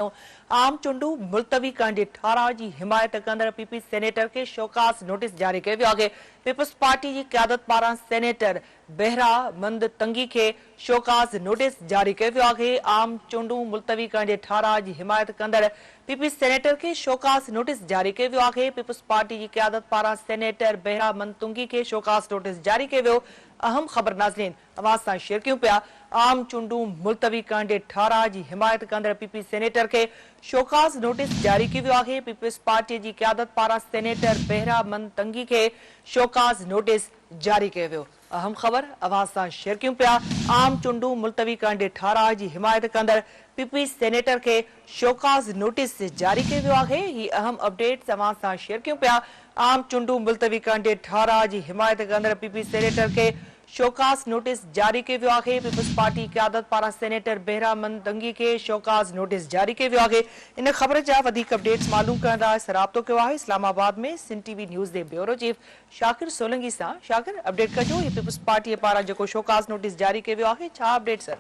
आम चूंडू मुलतवी करण जी 18 जी हिमायत कंदड़ पीपी सेनेटर के शोकास नोटिस जारी कयो वियो आहे। पीपल्स पार्टी की क्यादत पारां सेनेटर बेहरा मंद तंगी के शोकास नोटिस जारी कयो वियो आहे। आम चूंडू मुलतवी करण जी 18 जी हिमायत कंदड़ पीपी सेनेटर के शोकास नोटिस जारी कयो वियो आहे। पीपल्स पार्टी की क्यादत पारां सेनेटर बेहरा मंद तंगी के शोकास नोटिस जारी कयो वियो। अहम खबर नाज़रीन अवां सां शेयर कयूं पिया। आम चूंडू मुलतवी करण जे 18 जी हिमायत कंदड़ पीपी सेनेटर के शोकास नोटिस जारी कयो वियो आहे। पीपल्स पार्टी की क्यादत पारां सेनेटर बेहरा मंद तंगी के शोकास नोटिस जारी कयो वियो। अहम खबर अवां सां शेयर कयूं पिया। आम चूंडू मुलतवी करण जे 18 जी हिमायत कंदड़ पीपी सेनेटर के शोकास नोटिस जारी कयो वियो आहे। ही अहम अपडेट्स अवां सां शेयर कयूं पिया। आम चूंडू मुलतवी करण जे 18 जी हिमायत कंदड़ पीपी सेनेटर के शोकास नोटिस जारी कयो वियो आहे। पीपल्स पार्टी क्यादत पारां सेनेटर बेहरा मंद तंगी के शोकास नोटिस जारी कयो वियो आहे। इन खबर जा वधीक अपडेट्स मालूम करण लाइ राब्तो कयो आहे इस्लामाबाद में सिंध टीवी न्यूज़ दे ब्यूरो चीफ शाकिर सोलंकी सां। शाकिर, अपडेट कजो, ये पीपल्स पार्टी पारां जेको शोकास नोटिस जारी कयो वियो आहे, छा अपडेट सर?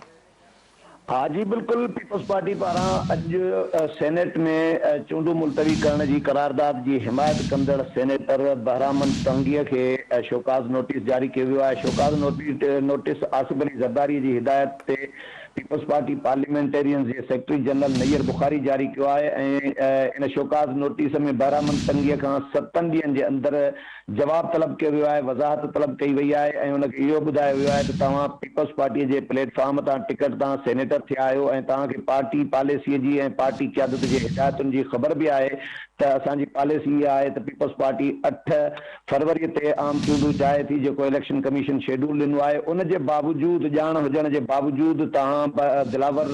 हाँ जी, बिल्कुल। पीपल्स पार्टी पारां अॼु सेनेट में चूंडू मुलतवी करण जी करारदाद जी हिमायत कंदड़ सेनेटर बहरामंद तंगीअ खे शोकास नोटिस जारी कयो वियो आहे। शोकास नोटिस आसिफ अली ज़रदारी जी हिदायत ते पीपल्स पार्टी पार्लियामेंटेरियन जे सेक्रेटरी जनरल नैयर बुखारी जारी कियो आहे ऐं इन शोकास नोटिस में बहरामंद तंगीअ खां 7 ॾींहंनि जे अंदरि जवाब तलब कयो वियो आहे, वज़ाहत तलब कई वई आहे ऐं उनखे इहो ॿुधायो वियो आहे त तव्हां पीपल्स पार्टीअ जे प्लेटफॉर्म तां टिकट तां सेनेटर थिया आहियो ऐं तव्हांखे पार्टी पॉलिसीअ जी ऐं पार्टी क़यादत जे हिदायतुनि जी ख़बर बि आहे त असांजी पॉलिसी इहा आहे त पीपल्स पार्टी 8 फरवरीअ ते आम चूंडू चाहे थी, जेको इलेक्शन कमीशन शेड्यूल ॾिनो आहे। उन जे बावजूद, ॼाण हुजण जे बावजूद तव्हां दिलावर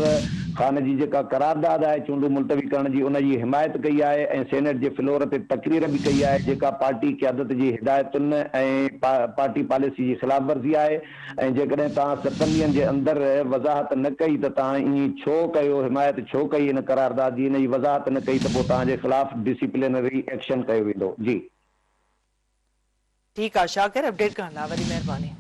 ख़ान जी जेका करारदाद आहे चूंडू मुलतवी करण जी, उन जी हिमायत कई आहे ऐं सेनेट जे फ्लोर ते तकरीर बि कई आहे जेका पार्टी क़यादत जी हिदायतुनि ऐं पार्टी पॉलिसी जी ख़िलाफ़ वर्ज़ी आहे। ऐं जेकॾहिं तव्हां 7 ॾींहंनि जे अंदरि वज़ाहत न कई त तव्हां ईअं छो कयो, हिमायत छो कई इन करारदाद जी, इन जी वज़ाहत न कई त पोइ तव्हांजे ख़िलाफ़ डिसिप्लिनरी एक्शन कयो वेंदो। जी ठीक आहे शाकिर, अपडेट करण लाइ वॾी महिरबानी।